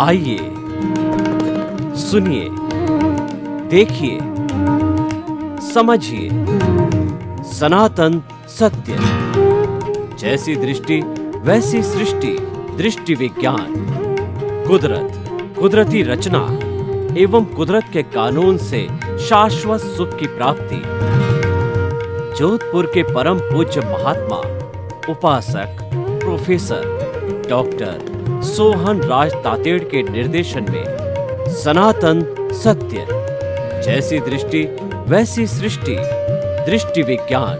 आइए, सुनिए, देखिए, समझिए सनातन सत्य। जैसी दृष्टि वैसी सृष्टि, दृष्टि विज्ञान। कुदरत, कुदरती रचना एवं कुदरत के कानून से शाश्वत सुख की प्राप्ति। जोधपुर के परम पूज्य महात्मा उपासक प्रोफेसर डॉक्टर सोहन राज तातेड़ के निर्देशन में सनातन सत्य। जैसी दृष्टि वैसी सृष्टि, दृष्टि विज्ञान।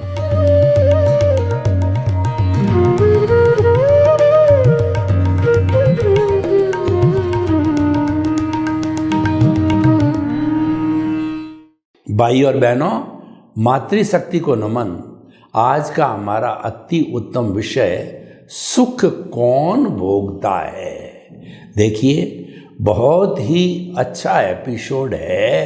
भाई और बहनों, मातृशक्ति को नमन। आज का हमारा अति उत्तम विषय सुख कौन भोगता है। देखिए, बहुत ही अच्छा एपिसोड है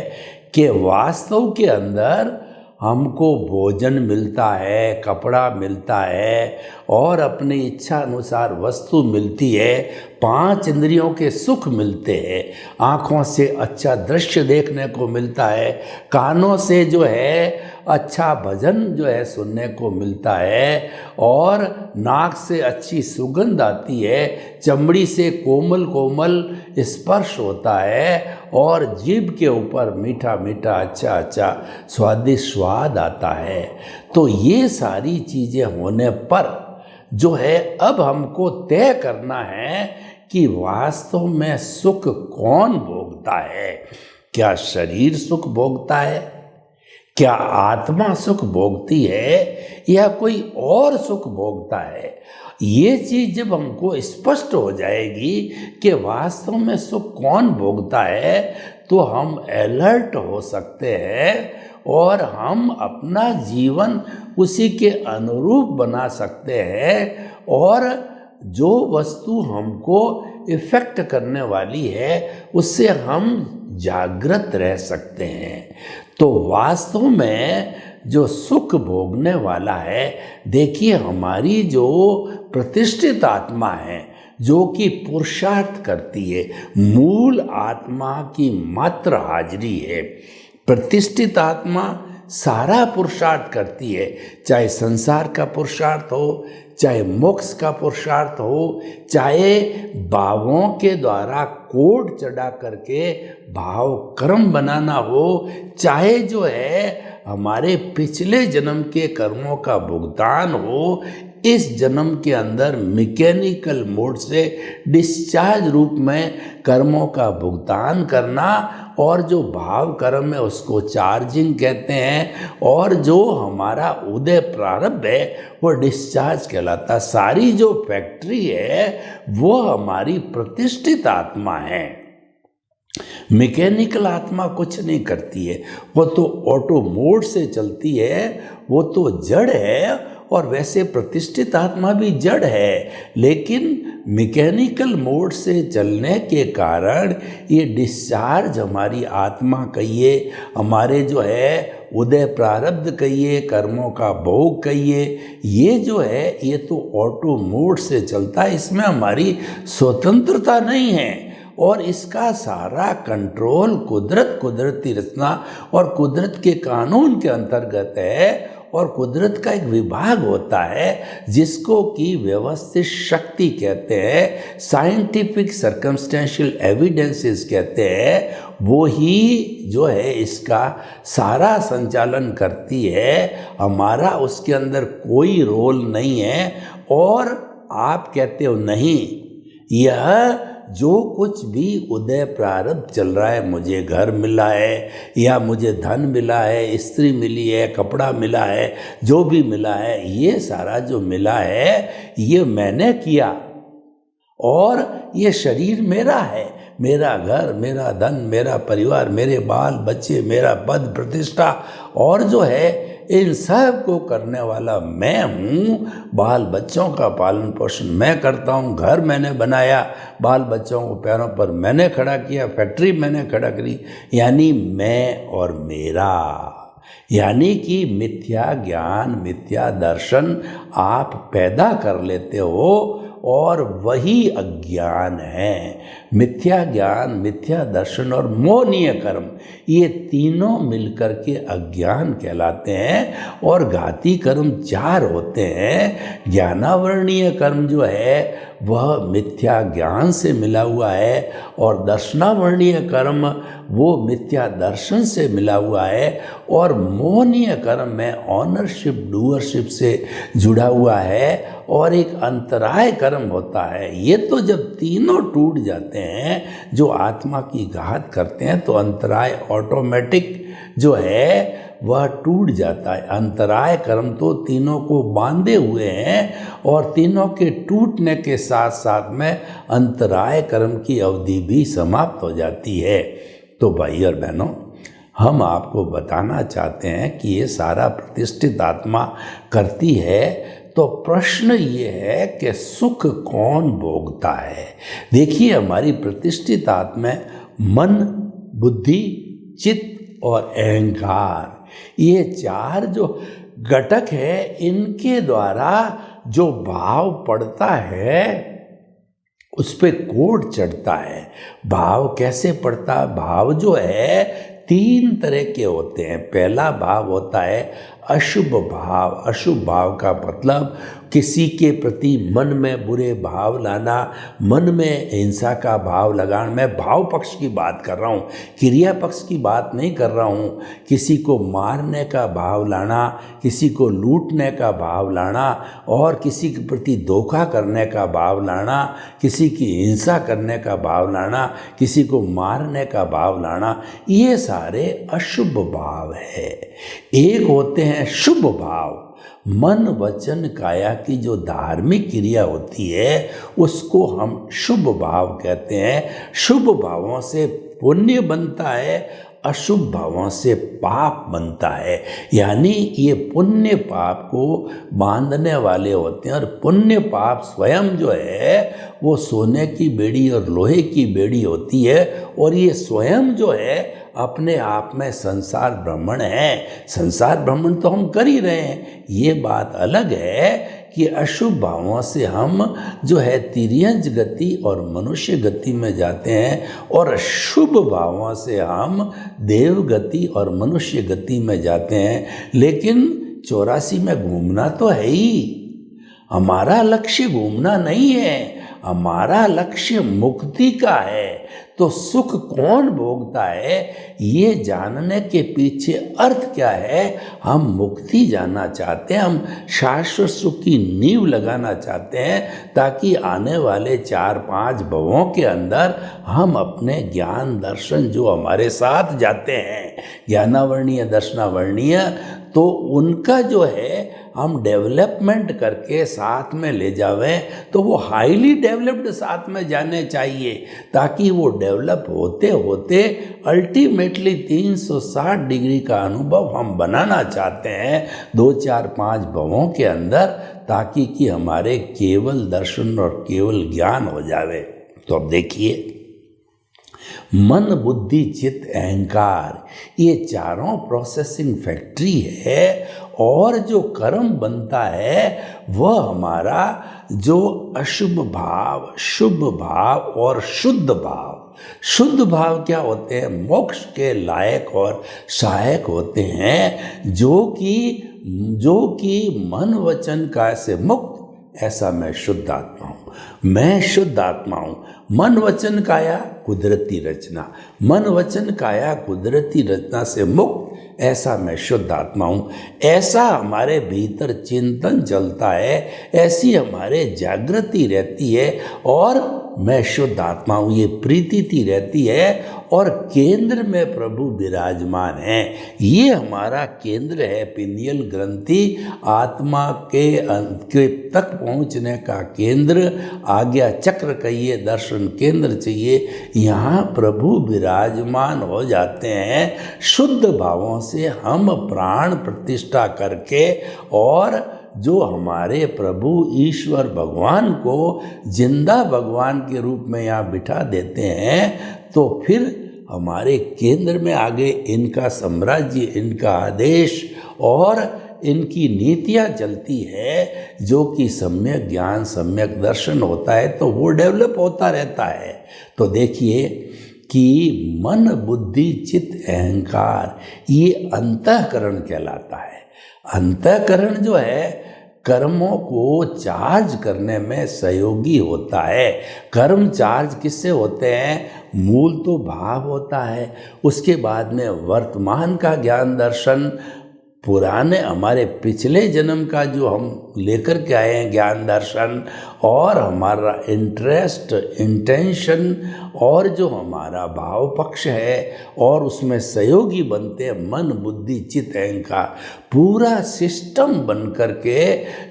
कि वास्तव के अंदर हमको भोजन मिलता है, कपड़ा मिलता है और अपनी इच्छा अनुसार वस्तु मिलती है। 5 इंद्रियों के सुख मिलते हैं। आँखों से अच्छा दृश्य देखने को मिलता है, कानों से जो है अच्छा भजन जो है सुनने को मिलता है, और नाक से अच्छी सुगंध आती है, चमड़ी से कोमल कोमल स्पर्श होता है, और जीभ के ऊपर मीठा मीठा अच्छा अच्छा स्वादिष्ट स्वाद आता है। तो ये सारी चीज़ें होने पर जो है अब हमको तय करना है कि वास्तव में सुख कौन भोगता है। क्या शरीर सुख भोगता है, क्या आत्मा सुख भोगती है, या कोई और सुख भोगता है। ये चीज़ जब हमको स्पष्ट हो जाएगी कि वास्तव में सुख कौन भोगता है, तो हम अलर्ट हो सकते हैं और हम अपना जीवन उसी के अनुरूप बना सकते हैं, और जो वस्तु हमको इफ़ेक्ट करने वाली है उससे हम जागृत रह सकते हैं। तो वास्तव में जो सुख भोगने वाला है, देखिए हमारी जो प्रतिष्ठित आत्मा है, जो कि पुरुषार्थ करती है, मूल आत्मा की मात्र हाजिरी है। प्रतिष्ठित आत्मा सारा पुरुषार्थ करती है, चाहे संसार का पुरुषार्थ हो, चाहे मोक्ष का पुरुषार्थ हो, चाहे भावों के द्वारा कोड चढ़ा करके भाव कर्म बनाना हो, चाहे जो है हमारे पिछले जन्म के कर्मों का भुगतान हो, इस जन्म के अंदर मैकेनिकल मोड से डिस्चार्ज रूप में कर्मों का भुगतान करना, और जो भाव कर्म है उसको चार्जिंग कहते हैं, और जो हमारा उदय प्रारब्ध है वो डिस्चार्ज कहलाता। सारी जो फैक्ट्री है वो हमारी प्रतिष्ठित आत्मा है। मैकेनिकल आत्मा कुछ नहीं करती है, वो तो ऑटो मोड से चलती है, वो तो जड़ है। और वैसे प्रतिष्ठित आत्मा भी जड़ है, लेकिन मैकेनिकल मोड से चलने के कारण ये डिस्चार्ज हमारी आत्मा कहिए, हमारे जो है उदय प्रारब्ध कहिए, कर्मों का भोग कहिए, ये जो है ये तो ऑटो मोड से चलता है। इसमें हमारी स्वतंत्रता नहीं है, और इसका सारा कंट्रोल कुदरत, कुदरती रचना और कुदरत के कानून के अंतर्गत है। और कुदरत का एक विभाग होता है जिसको कि व्यवस्थित शक्ति कहते हैं, साइंटिफिक सर्कमस्टेंशियल एविडेंसेस कहते हैं। वो ही जो है इसका सारा संचालन करती है, हमारा उसके अंदर कोई रोल नहीं है। और आप कहते हो नहीं, यह जो कुछ भी उदय प्रारब्ध चल रहा है, मुझे घर मिला है या मुझे धन मिला है, स्त्री मिली है, कपड़ा मिला है, जो भी मिला है, ये सारा जो मिला है ये मैंने किया, और ये शरीर मेरा है, मेरा घर, मेरा धन, मेरा परिवार, मेरे बाल बच्चे, मेरा पद प्रतिष्ठा, और जो है इन सब को करने वाला मैं हूँ। बाल बच्चों का पालन पोषण मैं करता हूँ, घर मैंने बनाया, बाल बच्चों को पैरों पर मैंने खड़ा किया, फैक्ट्री मैंने खड़ा करी, यानी मैं और मेरा। यानी कि मिथ्या ज्ञान, मिथ्या दर्शन आप पैदा कर लेते हो, और वही अज्ञान है। मिथ्या ज्ञान, मिथ्या दर्शन और मोहनीय कर्म, ये तीनों मिलकर के अज्ञान कहलाते हैं। और घाती कर्म 4 होते हैं। ज्ञानावरणीय कर्म जो है वह मिथ्या ज्ञान से मिला हुआ है, और दर्शनावरणीय कर्म वो मिथ्या दर्शन से मिला हुआ है, और मोहनीय कर्म में ऑनरशिप डूअरशिप से जुड़ा हुआ है, और एक अंतराय कर्म होता है। ये तो जब तीनों टूट जाते हैं, जो आत्मा की घात करते हैं, तो अंतराय ऑटोमेटिक जो है वह टूट जाता है। अंतराय कर्म तो तीनों को बांधे हुए हैं, और तीनों के टूटने के साथ साथ में अंतराय कर्म की अवधि भी समाप्त हो जाती है। तो भाई और बहनों, हम आपको बताना चाहते हैं कि ये सारा प्रतिष्ठित आत्मा करती है। तो प्रश्न ये है कि सुख कौन भोगता है। देखिए, हमारी प्रतिष्ठित आत्मा मन, बुद्धि, चित्त और अहंकार, ये 4 जो घटक है, इनके द्वारा जो भाव पड़ता है उस पे कोड चढ़ता है। भाव कैसे पड़ता है? भाव जो है 3 तरह के होते हैं। पहला भाव होता है अशुभ भाव। अशुभ भाव का मतलब किसी के प्रति मन में बुरे भाव लाना, मन में हिंसा का भाव लगाना। मैं भाव पक्ष की बात कर रहा हूँ, क्रिया पक्ष की बात नहीं कर रहा हूँ। किसी को मारने का भाव लाना, किसी को लूटने का भाव लाना, और किसी के प्रति धोखा करने का भाव लाना, किसी की हिंसा करने का भाव लाना, किसी को मारने का भाव लाना, ये सारे अशुभ भाव है। एक होते हैं शुभ भाव। मन, वचन, काया की जो धार्मिक क्रिया होती है उसको हम शुभ भाव कहते हैं। शुभ भावों से पुण्य बनता है, अशुभ भावों से पाप बनता है। यानी ये पुण्य पाप को बांधने वाले होते हैं, और पुण्य पाप स्वयं जो है वो सोने की बेड़ी और लोहे की बेड़ी होती है, और ये स्वयं जो है अपने आप में संसार भ्रमण है। संसार भ्रमण तो हम कर ही रहे हैं। ये बात अलग है कि अशुभ भावों से हम जो है तिर्यंच गति और मनुष्य गति में जाते हैं, और शुभ भावों से हम देव गति और मनुष्य गति में जाते हैं। लेकिन 84 में घूमना तो है ही। हमारा लक्ष्य घूमना नहीं है, हमारा लक्ष्य मुक्ति का है। तो सुख कौन भोगता है, ये जानने के पीछे अर्थ क्या है। हम मुक्ति जानना चाहते हैं, हम शाश्वत सुख की नींव लगाना चाहते हैं, ताकि आने वाले 4-5 भवों के अंदर हम अपने ज्ञान दर्शन जो हमारे साथ जाते हैं, ज्ञानावर्णीय दर्शनावर्णीय, तो उनका जो है हम डेवलपमेंट करके साथ में ले जावें। तो वो हाईली डेवलप्ड साथ में जाने चाहिए, ताकि वो डेवलप होते होते अल्टीमेटली 360 डिग्री का अनुभव हम बनाना चाहते हैं 2-4-5 भवों के अंदर, ताकि कि हमारे केवल दर्शन और केवल ज्ञान हो जावे। तो अब देखिए, मन, बुद्धि, चित्त, अहंकार, ये चारों प्रोसेसिंग फैक्ट्री है, और जो कर्म बनता है वह हमारा जो अशुभ भाव, शुभ भाव और शुद्ध भाव। शुद्ध भाव क्या होते हैं? मोक्ष के लायक और सहायक होते हैं, जो कि मन वचन काया से मुक्त। ऐसा मैं शुद्ध आत्मा हूँ, मैं शुद्ध आत्मा हूँ। मन वचन काया कुदरती रचना, मन वचन काया कुदरती रचना से मुक्त, ऐसा मैं शुद्ध आत्मा हूँ। ऐसा हमारे भीतर चिंतन चलता है, ऐसी हमारे जागृति रहती है, और मैं शुद्ध आत्मा हूँ ये प्रीति रहती है, और केंद्र में प्रभु विराजमान है। ये हमारा केंद्र है, पिनियल ग्रंथि, आत्मा के तक पहुँचने का केंद्र, आज्ञा चक्र कहिए, दर्शन केंद्र चाहिए। यहाँ प्रभु विराजमान हो जाते हैं। शुद्ध भावों से हम प्राण प्रतिष्ठा करके, और जो हमारे प्रभु ईश्वर भगवान को जिंदा भगवान के रूप में यहाँ बिठा देते हैं, तो फिर हमारे केंद्र में आगे इनका साम्राज्य, इनका आदेश, और इनकी नीतियाँ चलती है जो कि सम्यक ज्ञान सम्यक दर्शन होता है तो वो डेवलप होता रहता है। तो देखिए कि मन बुद्धि चित्त अहंकार ये अंतःकरण कहलाता है। अंतःकरण जो है कर्मों को चार्ज करने में सहयोगी होता है। कर्म चार्ज किससे होते हैं? मूल तो भाव होता है, उसके बाद में वर्तमान का ज्ञान दर्शन, पुराने हमारे पिछले जन्म का जो हम लेकर के आए हैं ज्ञान दर्शन, और हमारा इंटरेस्ट इंटेंशन और जो हमारा भाव पक्ष है, और उसमें सहयोगी बनते हैं मन बुद्धि चित्त अहंकार। पूरा सिस्टम बन करके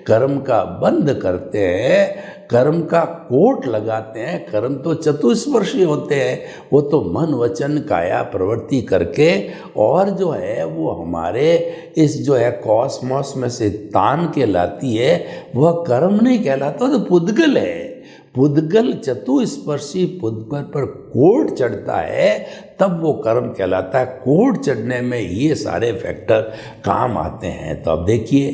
कर्म का बंद करते हैं, कर्म का कोट लगाते हैं। कर्म तो चतुस्पर्शी होते हैं, वो तो मन वचन काया प्रवृत्ति करके, और जो है वो हमारे इस जो है कॉस्मोस में से तान के लाती है, वह कर्म नहीं कहलाता, तो पुद्गल है। पुद्गल चतुस्पर्शी पुद्गल पर कोट चढ़ता है तब वो कर्म कहलाता है। कोट चढ़ने में ये सारे फैक्टर काम आते हैं। तो अब देखिए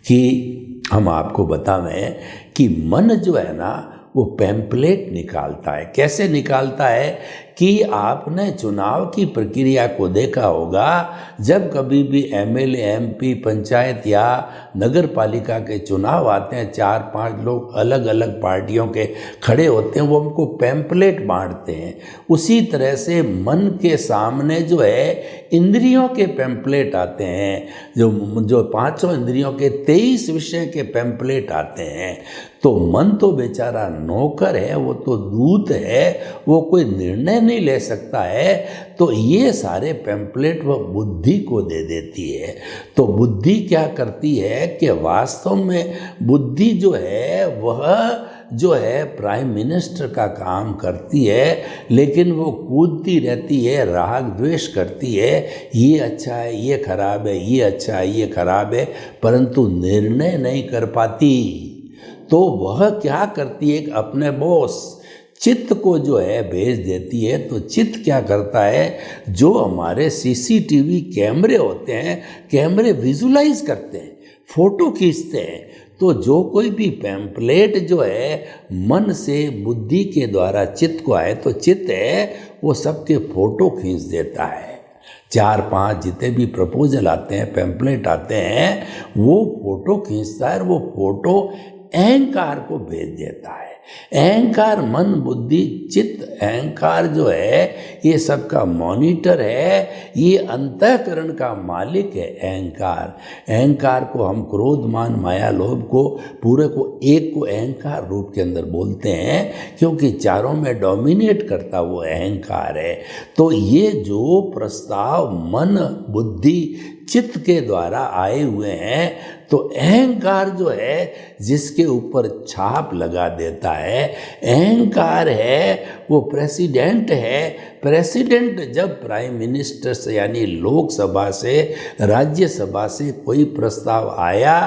कि हम आपको बतावें कि मन जो है ना वो पैम्पलेट निकालता है। कैसे निकालता है कि आपने चुनाव की प्रक्रिया को देखा होगा। जब कभी भी एमएलए एमपी पंचायत या नगर पालिका के चुनाव आते हैं, 4-5 लोग अलग अलग पार्टियों के खड़े होते हैं, वो हमको पैम्पलेट बांटते हैं। उसी तरह से मन के सामने जो है इंद्रियों के पैम्पलेट आते हैं, जो 5 इंद्रियों के 23 विषय के पैम्पलेट आते हैं। तो मन तो बेचारा नौकर है, वो तो दूत है, वो कोई निर्णय नहीं ले सकता है। तो ये सारे पैम्पलेट वह बुद्धि को दे देती है। तो बुद्धि क्या करती है कि वास्तव में बुद्धि जो है वह जो है प्राइम मिनिस्टर का काम करती है, लेकिन वो कूदती रहती है, राग द्वेष करती है, ये अच्छा है ये खराब है, ये अच्छा है ये खराब है, परंतु निर्णय नहीं कर पाती। तो वह क्या करती है, अपने बॉस चित्त को जो है भेज देती है। तो चित्त क्या करता है, जो हमारे सीसीटीवी कैमरे होते हैं, कैमरे विजुलाइज करते हैं, फोटो खींचते हैं। तो जो कोई भी पैम्पलेट जो है मन से बुद्धि के द्वारा चित्त को आए, तो चित्त है वो सबके फोटो खींच देता है। 4-5 जितने भी प्रपोजल आते हैं, पैम्पलेट आते हैं, वो फोटो खींचता है और वो फोटो अहंकार को भेज देता है। अहंकार मन बुद्धि चित्त अहंकार जो है ये सबका मॉनिटर है, ये अंतःकरण का मालिक है अहंकार। अहंकार को हम क्रोध मान माया लोभ को पूरे को एक को अहंकार रूप के अंदर बोलते हैं, क्योंकि चारों में डोमिनेट करता वो अहंकार है। तो ये जो प्रस्ताव मन बुद्धि चित्त के द्वारा आए हुए हैं, तो अहंकार जो है जिसके ऊपर छाप लगा देता है, अहंकार है वो प्रेसिडेंट है। प्रेसिडेंट जब प्राइम मिनिस्टर से यानी लोकसभा से राज्यसभा से कोई प्रस्ताव आया,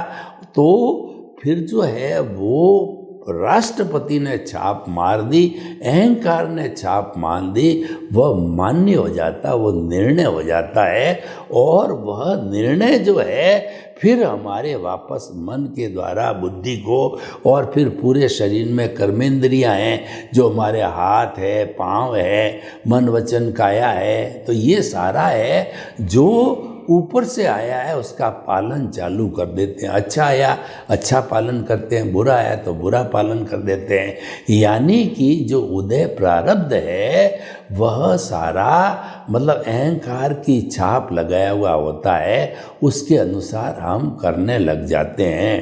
तो फिर जो है वो राष्ट्रपति ने छाप मार दी, अहंकार ने छाप मार दी, वह मान्य हो जाता, वो निर्णय हो जाता है। और वह निर्णय जो है फिर हमारे वापस मन के द्वारा बुद्धि को, और फिर पूरे शरीर में कर्मेंद्रियां हैं, जो हमारे हाथ है पाँव है मन वचन काया है, तो ये सारा है जो ऊपर से आया है उसका पालन चालू कर देते हैं। अच्छा आया अच्छा पालन करते हैं, बुरा आया तो बुरा पालन कर देते हैं। यानी कि जो उदय प्रारब्ध है वह सारा मतलब अहंकार की छाप लगाया हुआ होता है, उसके अनुसार हम करने लग जाते हैं।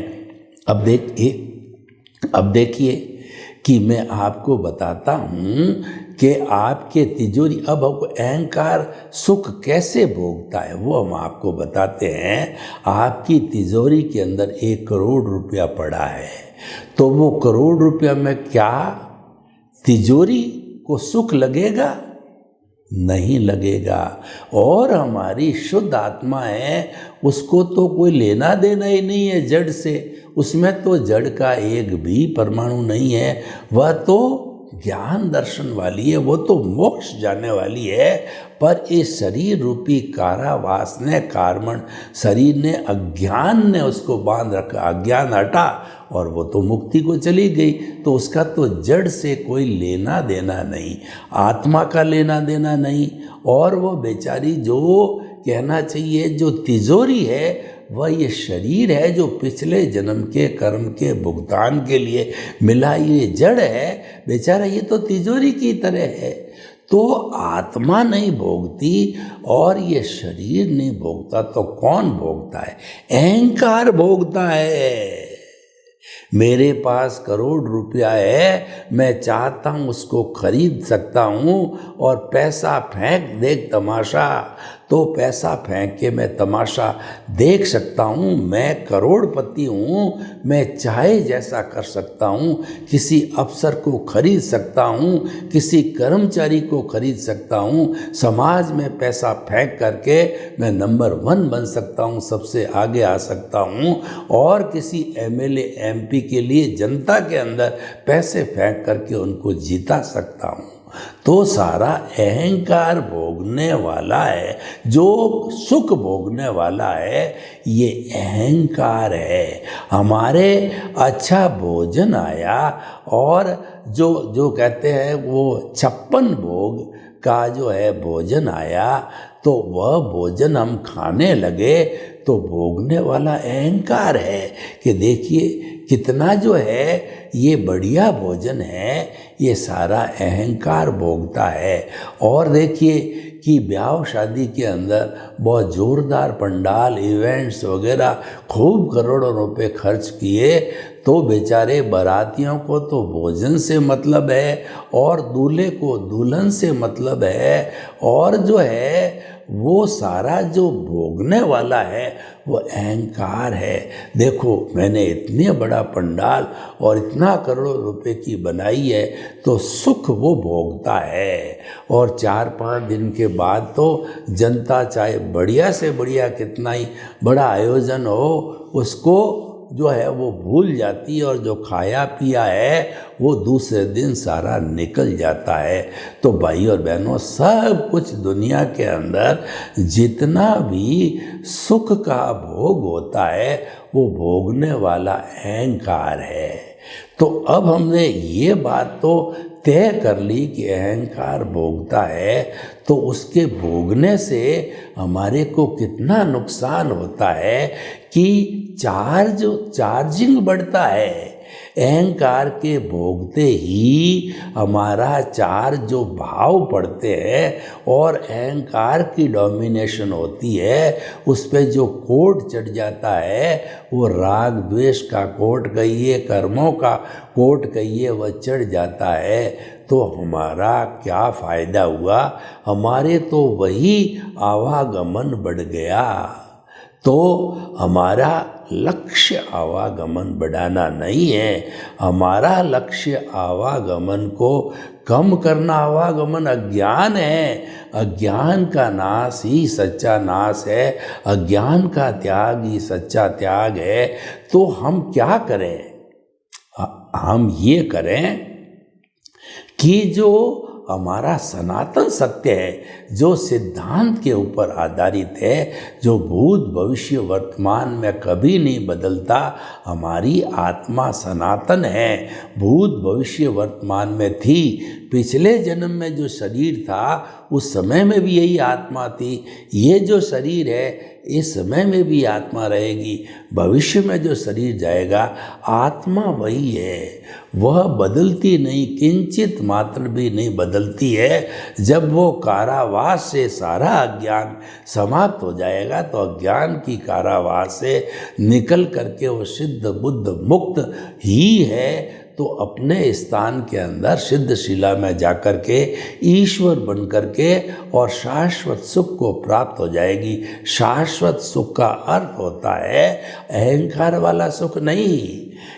अब देखिए कि मैं आपको बताता हूँ कि आपके तिजोरी, अब हमको अहंकार सुख कैसे भोगता है वो हम आपको बताते हैं। आपकी तिजोरी के अंदर 1 करोड़ रुपया पड़ा है, तो वो करोड़ रुपया में क्या तिजोरी को सुख लगेगा? नहीं लगेगा। और हमारी शुद्ध आत्मा है, उसको तो कोई लेना देना ही नहीं है जड़ से, उसमें तो जड़ का एक भी परमाणु नहीं है, वह तो ज्ञान दर्शन वाली है, वो तो मोक्ष जाने वाली है। पर इस शरीर रूपी कारावास ने, कार्बन शरीर ने, अज्ञान ने उसको बांध रखा, अज्ञान हटा और वो तो मुक्ति को चली गई। तो उसका तो जड़ से कोई लेना देना नहीं, आत्मा का लेना देना नहीं। और वो बेचारी जो कहना चाहिए जो तिजोरी है वह ये शरीर है, जो पिछले जन्म के कर्म के भुगतान के लिए मिला ये जड़ है बेचारा, ये तो तिजोरी की तरह है। तो आत्मा नहीं भोगती और ये शरीर नहीं भोगता तो कौन भोगता है? अहंकार भोगता है। मेरे पास करोड़ रुपया है, मैं चाहता हूँ उसको खरीद सकता हूँ और पैसा फेंक देख तमाशा, तो पैसा फेंक के मैं तमाशा देख सकता हूँ। मैं करोड़पति हूँ, मैं चाहे जैसा कर सकता हूँ, किसी अफसर को खरीद सकता हूँ, किसी कर्मचारी को खरीद सकता हूँ, समाज में पैसा फेंक करके मैं नंबर 1 बन सकता हूँ, सबसे आगे आ सकता हूँ। और किसी एमएलए एमपी के लिए जनता के अंदर पैसे फेंक करके उनको जिता सकता हूँ। तो सारा अहंकार भोगने वाला है, जो सुख भोगने वाला है ये अहंकार है। हमारे अच्छा भोजन आया और जो कहते हैं वो 56 भोग का जो है भोजन आया, तो वह भोजन हम खाने लगे तो भोगने वाला अहंकार है कि देखिए कितना जो है ये बढ़िया भोजन है, ये सारा अहंकार भोगता है। और देखिए कि ब्याह शादी के अंदर बहुत ज़ोरदार पंडाल, इवेंट्स वगैरह खूब करोड़ों रुपए खर्च किए, तो बेचारे बारातियों को तो भोजन से मतलब है और दूल्हे को दुल्हन से मतलब है, और जो है वो सारा जो भोगने वाला है वो अहंकार है। देखो मैंने इतने बड़ा पंडाल और इतना करोड़ों रुपए की बनाई है, तो सुख वो भोगता है। और 4-5 दिन के बाद तो जनता चाहे बढ़िया से बढ़िया कितना ही बड़ा आयोजन हो, उसको जो है वो भूल जाती है, और जो खाया पिया है वो दूसरे दिन सारा निकल जाता है। तो भाई और बहनों, सब कुछ दुनिया के अंदर जितना भी सुख का भोग होता है वो भोगने वाला अहंकार है। तो अब हमने ये बात तो तय कर ली कि अहंकार भोगता है, तो उसके भोगने से हमारे को कितना नुकसान होता है कि चार्जिंग बढ़ता है। अहंकार के भोगते ही हमारा चार्ज जो भाव पड़ते हैं और अहंकार की डोमिनेशन होती है, उस पे जो कोट चढ़ जाता है, वो राग द्वेष का कोट कहिए, कर्मों का कोट कहिए, वह चढ़ जाता है। तो हमारा क्या फ़ायदा हुआ? हमारे तो वही आवागमन बढ़ गया। तो हमारा लक्ष्य आवागमन बढ़ाना नहीं है, हमारा लक्ष्य आवागमन को कम करना। आवागमन अज्ञान है, अज्ञान का नाश ही सच्चा नाश है, अज्ञान का त्याग ही सच्चा त्याग है। तो हम क्या करें? हम ये करें कि जो हमारा सनातन सत्य है, जो सिद्धांत के ऊपर आधारित है, जो भूत भविष्य वर्तमान में कभी नहीं बदलता, हमारी आत्मा सनातन है, भूत भविष्य वर्तमान में थी। पिछले जन्म में जो शरीर था उस समय में भी यही आत्मा थी, ये जो शरीर है इस समय में भी आत्मा रहेगी, भविष्य में जो शरीर जाएगा आत्मा वही है, वह बदलती नहीं, किंचित मात्र भी नहीं बदलती है। जब वो कारावास से सारा अज्ञान समाप्त हो जाएगा तो अज्ञान की कारावास से निकल करके वो सिद्ध बुद्ध मुक्त ही है। तो अपने स्थान के अंदर सिद्धशिला में जाकर के ईश्वर बन करके और शाश्वत सुख को प्राप्त हो जाएगी। शाश्वत सुख का अर्थ होता है अहंकार वाला सुख नहीं।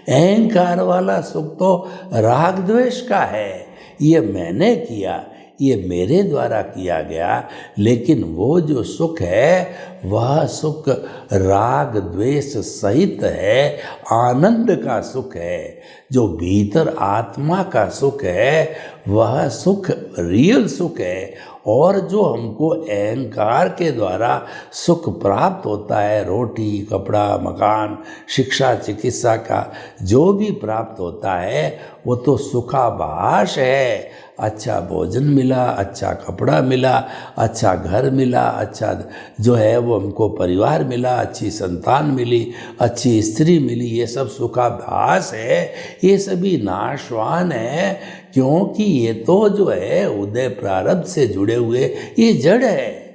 अहंकार वाला सुख तो राग द्वेष का है, ये मैंने किया, ये मेरे द्वारा किया गया, लेकिन वो जो सुख है वह सुख राग द्वेष सहित है, आनंद का सुख है। जो भीतर आत्मा का सुख है वह सुख रियल सुख है। और जो हमको अहंकार के द्वारा सुख प्राप्त होता है, रोटी कपड़ा मकान शिक्षा चिकित्सा का जो भी प्राप्त होता है वो तो सुखाभास है। अच्छा भोजन मिला, अच्छा कपड़ा मिला, अच्छा घर मिला, अच्छा जो है वो हमको परिवार मिला, अच्छी संतान मिली, अच्छी स्त्री मिली, ये सब सुखाभास है। ये सभी नाशवान है, क्योंकि ये तो जो है उदय प्रारब्ध से जुड़े हुए ये जड़ है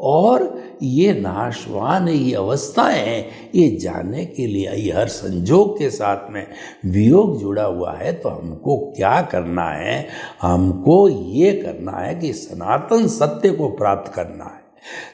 और ये नाशवान है, ये अवस्थाएं हैं। ये जानने के लिए ये हर संजोग के साथ में वियोग जुड़ा हुआ है। तो हमको क्या करना है? हमको ये करना है कि सनातन सत्य को प्राप्त करना है।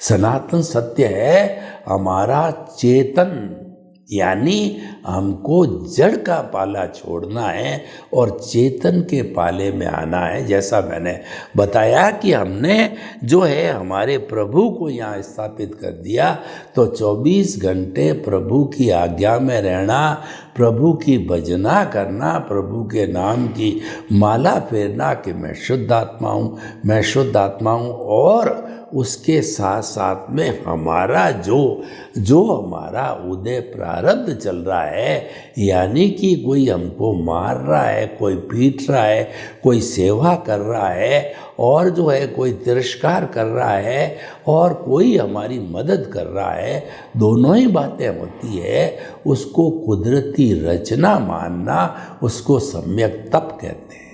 सनातन सत्य है हमारा चेतन, यानी हमको जड़ का पाला छोड़ना है और चेतन के पाले में आना है। जैसा मैंने बताया कि हमने जो है हमारे प्रभु को यहाँ स्थापित कर दिया, तो 24 घंटे प्रभु की आज्ञा में रहना, प्रभु की भजना करना, प्रभु के नाम की माला फेरना कि मैं शुद्ध आत्मा हूँ, मैं शुद्ध आत्मा हूँ। और उसके साथ साथ में हमारा जो हमारा उदय प्रारब्ध चल रहा है, यानी कि कोई हमको मार रहा है, कोई पीट रहा है, कोई सेवा कर रहा है और जो है कोई तिरस्कार कर रहा है और कोई हमारी मदद कर रहा है, दोनों ही बातें होती है। उसको कुदरती रचना मानना, उसको सम्यक तप कहते हैं।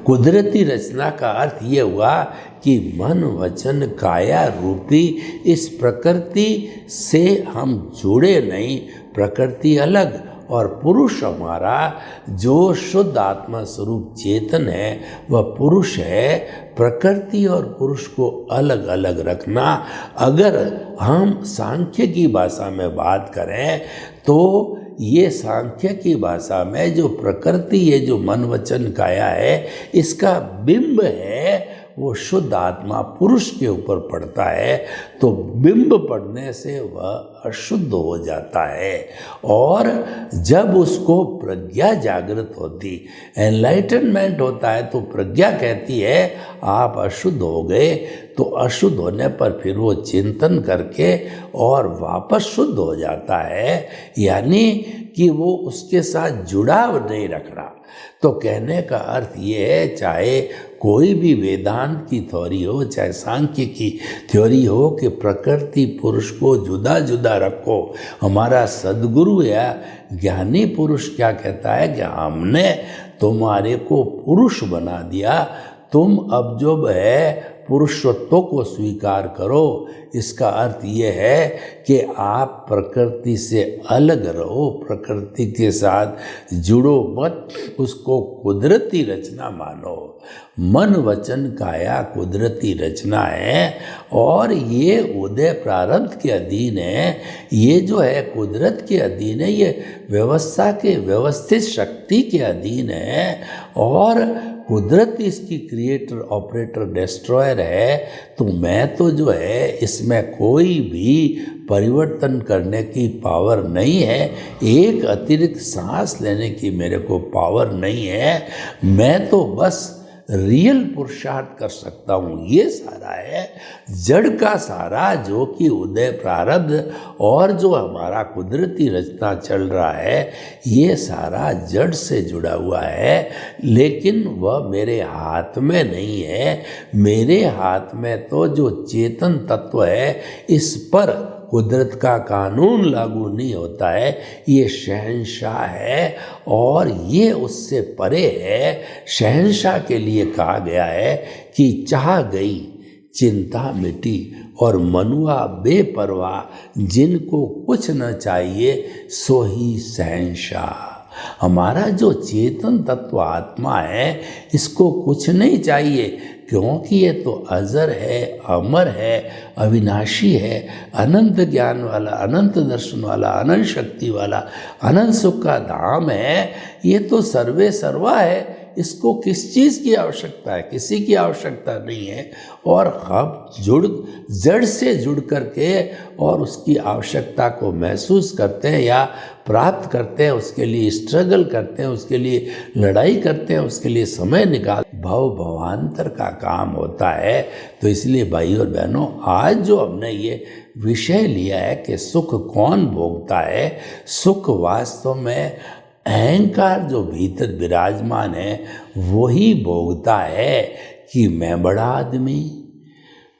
कुदरती रचना का अर्थ ये हुआ कि मन वचन काया रूपी इस प्रकृति से हम जुड़े नहीं, प्रकृति अलग और पुरुष हमारा जो शुद्ध आत्मा स्वरूप चेतन है वह पुरुष है। प्रकृति और पुरुष को अलग अलग रखना, अगर हम सांख्य की भाषा में बात करें तो ये सांख्य की भाषा में जो प्रकृति है, जो मन वचन काया है, इसका बिंब है वो शुद्ध आत्मा पुरुष के ऊपर पड़ता है। तो बिंब पड़ने से वह अशुद्ध हो जाता है और जब उसको प्रज्ञा जागृत होती, एनलाइटनमेंट होता है, तो प्रज्ञा कहती है आप अशुद्ध हो गए। तो अशुद्ध होने पर फिर वो चिंतन करके और वापस शुद्ध हो जाता है, यानी कि वो उसके साथ जुड़ाव नहीं रख रहा। तो कहने का अर्थ ये है, चाहे कोई भी वेदांत की थ्योरी हो, चाहे सांख्य की थ्योरी हो, कि प्रकृति पुरुष को जुदा जुदा रखो। हमारा सद्गुरु या ज्ञानी पुरुष क्या कहता है कि हमने तुम्हारे को पुरुष बना दिया, तुम अब जो है पुरुषत्व को स्वीकार करो। इसका अर्थ ये है कि आप प्रकृति से अलग रहो, प्रकृति के साथ जुड़ो मत, उसको कुदरती रचना मानो। मन वचन काया कुदरती रचना है और ये उदय प्रारब्ध के अधीन है। ये जो है कुदरत के अधीन है, ये व्यवस्था के व्यवस्थित शक्ति के अधीन है और कुदरत इसकी क्रिएटर ऑपरेटर डिस्ट्रॉयर है। तो मैं तो जो है इसमें कोई भी परिवर्तन करने की पावर नहीं है, एक अतिरिक्त सांस लेने की मेरे को पावर नहीं है। मैं तो बस रियल पुरुषार्थ कर सकता हूँ। ये सारा है जड़ का सारा, जो कि उदय प्रारब्ध और जो हमारा कुदरती रचना चल रहा है, ये सारा जड़ से जुड़ा हुआ है, लेकिन वह मेरे हाथ में नहीं है। मेरे हाथ में तो जो चेतन तत्व है, इस पर कुदरत का कानून लागू नहीं होता है। ये शहंशाह है और ये उससे परे है। शहंशाह के लिए कहा गया है कि चाह गई चिंता मिटी और मनुआ बेपरवाह, जिनको कुछ न चाहिए सो ही शहंशाह। हमारा जो चेतन तत्व आत्मा है, इसको कुछ नहीं चाहिए, क्योंकि ये तो अजर है, अमर है, अविनाशी है, अनंत ज्ञान वाला, अनंत दर्शन वाला, अनंत शक्ति वाला, अनंत सुख का धाम है। ये तो सर्वे सर्वा है, इसको किस चीज़ की आवश्यकता है? किसी की आवश्यकता नहीं है। और हम जड़ से जुड़ करके और उसकी आवश्यकता को महसूस करते हैं या प्राप्त करते हैं, उसके लिए स्ट्रगल करते हैं, उसके लिए लड़ाई करते हैं, उसके लिए समय निकाल भवांतर का काम होता है। तो इसलिए भाई और बहनों, आज जो हमने ये विषय लिया है कि सुख कौन भोगता है, सुख वास्तव में अहंकार जो भीतर विराजमान है वही भोगता है कि मैं बड़ा आदमी,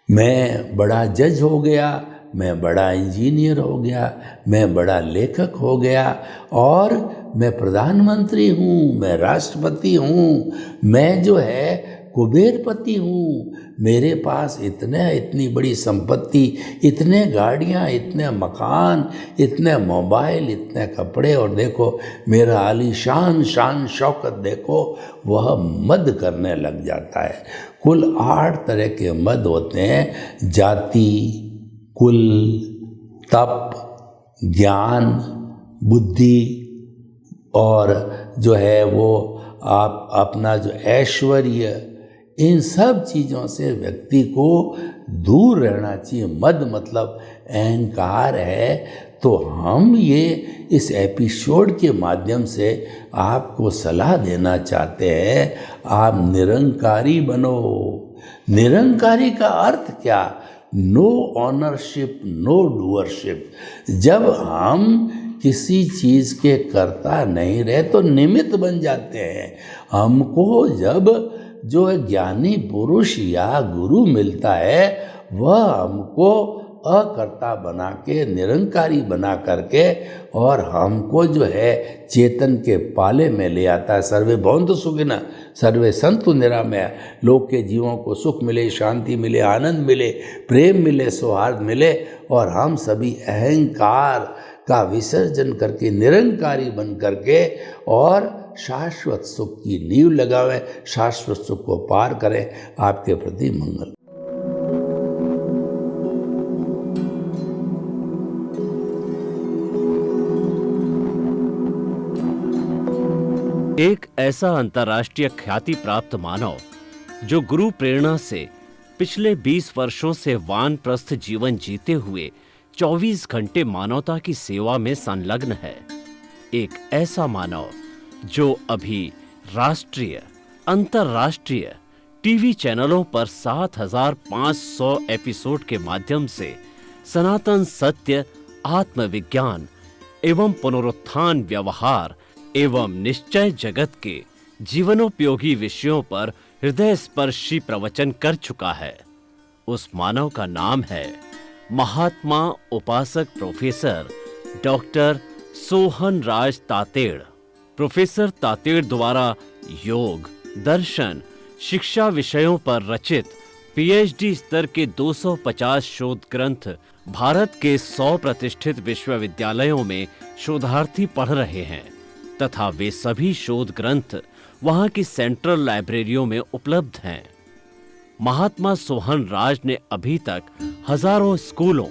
मैं बड़ा जज हो गया, मैं बड़ा इंजीनियर हो गया, मैं बड़ा लेखक हो गया, और मैं प्रधानमंत्री हूँ, मैं राष्ट्रपति हूँ, मैं जो है कुबेरपति हूँ, मेरे पास इतनी बड़ी संपत्ति, इतने गाड़ियाँ, इतने मकान, इतने मोबाइल, इतने कपड़े, और देखो मेरा आलीशान शान शौकत देखो। वह मद करने लग जाता है। कुल 8 तरह के मद होते हैं: जाति, कुल, तप, ज्ञान, बुद्धि, और जो है वो आप अपना जो ऐश्वर्य, इन सब चीज़ों से व्यक्ति को दूर रहना चाहिए। मद मतलब अहंकार है। तो हम ये इस एपिसोड के माध्यम से आपको सलाह देना चाहते हैं, आप निरंकारी बनो। निरंकारी का अर्थ क्या? No ownership, no doership. जब हम किसी चीज़ के कर्ता नहीं रहे तो निमित्त बन जाते हैं। हमको जब जो ज्ञानी पुरुष या गुरु मिलता है वह हमको अकर्ता बना के, निरंकारी बना करके, और हमको जो है चेतन के पाले में ले आता है। सर्वे भवन्तु सुखिनः सर्वे सन्तु निरामया। लोग के जीवों को सुख मिले, शांति मिले, आनंद मिले, प्रेम मिले, सौहार्द मिले, और हम सभी अहंकार का विसर्जन करके निरंकारी बन करके और शाश्वत सुख की नींव लगावें, शाश्वत सुख को पार करें। आपके प्रति मंगल। एक ऐसा अंतर्राष्ट्रीय ख्याति प्राप्त मानव जो गुरु प्रेरणा से पिछले 20 वर्षों से वानप्रस्थ जीवन जीते हुए 24 घंटे मानवता की सेवा में संलग्न है। एक ऐसा मानव जो अभी राष्ट्रीय, अंतर्राष्ट्रीय टीवी चैनलों पर 7,500 एपिसोड के माध्यम से सनातन सत्य, आत्मविज्ञान एवं पुनरुत्थान, व्यवहार एवं निश्चय जगत के जीवनोपयोगी विषयों पर हृदय स्पर्शी प्रवचन कर चुका है। उस मानव का नाम है महात्मा उपासक प्रोफेसर डॉक्टर सोहन राज तातेड़। प्रोफेसर तातेड़ द्वारा योग, दर्शन, शिक्षा विषयों पर रचित पीएचडी स्तर के 250 शोध ग्रंथ भारत के 100 प्रतिष्ठित विश्वविद्यालयों में शोधार्थी पढ़ रहे हैं तथा वे सभी शोध ग्रंथ वहां की सेंट्रल लाइब्रेरियों में उपलब्ध हैं। महात्मा सोहन राज ने अभी तक हजारों स्कूलों,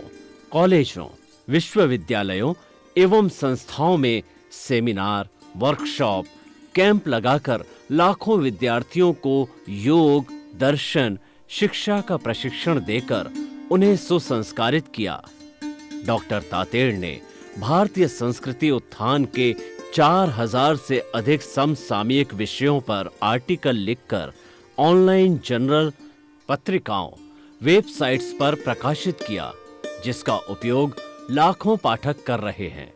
कॉलेजों, विश्वविद्यालयों एवं संस्थाओं में सेमिनार, वर्कशॉप, कैंप लगाकर लाखों विद्यार्थियों को योग, दर्शन, शिक्षा का प्रशिक्षण देकर उन्हें सुसंस्कारित किया। डॉक्टर तातेड़ ने भारतीय संस्कृति उत्थान के 4000 से अधिक समसामयिक विषयों पर आर्टिकल लिखकर ऑनलाइन जर्नल, पत्रिकाओं, वेबसाइट्स पर प्रकाशित किया, जिसका उपयोग लाखों पाठक कर रहे हैं।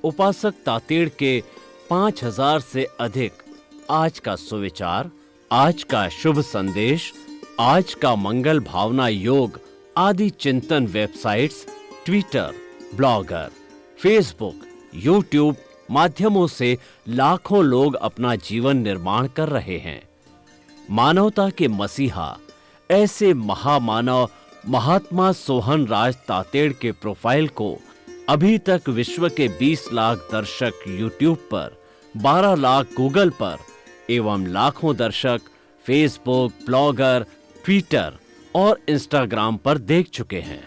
उपासक तातेड़ के 5000 से अधिक आज का सुविचार, आज का शुभ संदेश, आज का मंगल भावना योग आदि चिंतन websites, Twitter, blogger, Facebook, YouTube माध्यमों से लाखों लोग अपना जीवन निर्माण कर रहे हैं। मानवता के मसीहा ऐसे महामानव महात्मा सोहन राज तातेड़ के प्रोफाइल को अभी तक विश्व के 20 लाख दर्शक यूट्यूब पर, 12 लाख गूगल पर एवं लाखों दर्शक फेसबुक, ब्लॉगर, ट्विटर और इंस्टाग्राम पर देख चुके हैं।